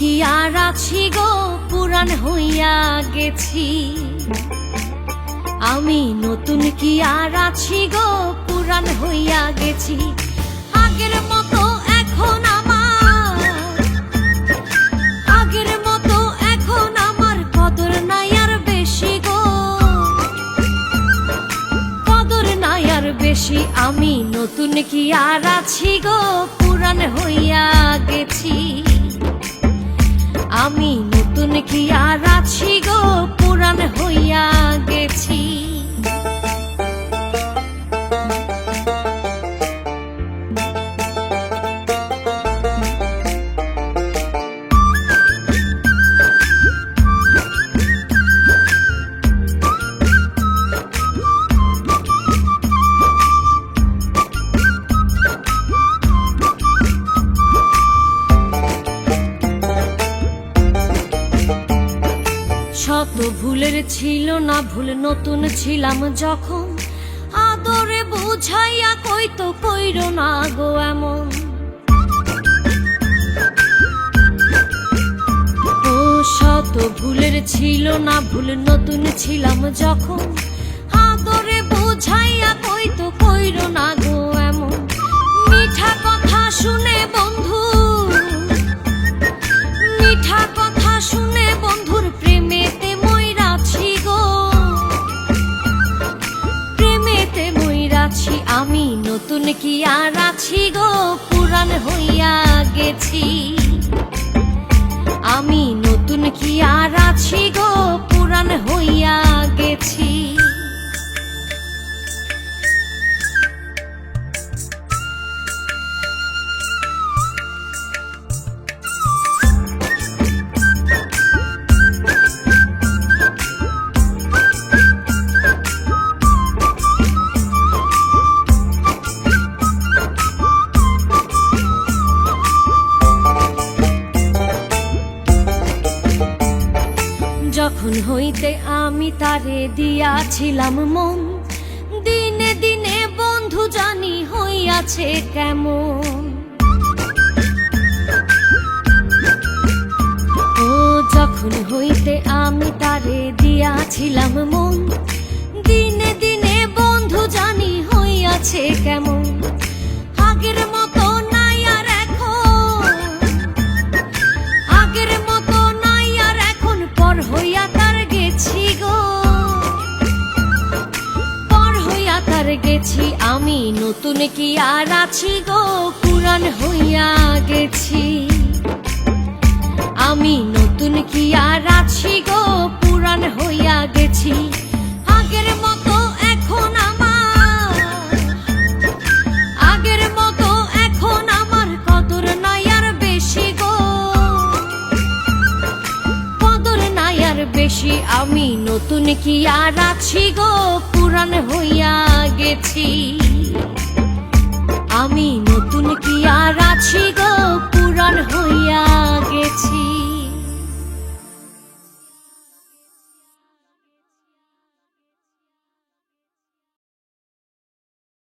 কি আর আছি গো, পুরান হইয়া গেছি। আমি নতুন কি আর আছি গো, পুরান হইয়া গেছি। আগের মতো এখন আগের মতো এখন আমার কদর নাই আর বেশি গো, কদর নাই আর বেশি। আমি নতুন কি আর আছি গো, পুরান হইয়া গেছি। আমি নতুন কি আর আছি গো, পুরান হইয়া গেছি। শত ভুলের ছিল না ভুল, নতুন ছিলাম যখন। আদরে বুঝাইয়া কইতো কইরো না গো এমন। ও শত ভুলের ছিল না ভুল, নতুন ছিলাম যখন। আদরে বুঝাইয়া কইতো কইরো না গো এমন। মিঠা কথা শুনে বন্ধু, মিঠা কথা শুনে বন্ধুর প্রেমেতে মইরাছি গো, প্রেমেতে মইরাছি। আমি নতুন কি আর আছি গো, পুরান হইয়া গেছি। আমি নতুন কি আর আছি গো, পুরান হইয়া গেছি। যখন হইতে আমি তারে দিয়াছিলাম মন, দিনে দিনে বন্ধু জানি হইয়াছে কেমন। ও যখন হইতে আমি তারে দিয়াছিলাম মন, দিনে দিনে বন্ধু জানি হইয়াছে কেমন। আগের মতো নাই আর এখন, আগের মতো নাই আর এখন। পর হইয়া তার গেছি গো, পর হইয়া তার গেছি। আমি নতুন কি আর আছি গো, পুরান হইয়া গেছি। আমি নতুন কি আর আছি গো, পুরান হইয়া গেছি। আগের মতো এখন আগের মতো এখন আমার কদর নাই আর বেশি গো, কদর নাই আর বেশি। আমি নতুন কি আর আছি গো, পুরান হইয়া গেছি। আমি নতুন কি আর আছি গো, পুরান হইয়া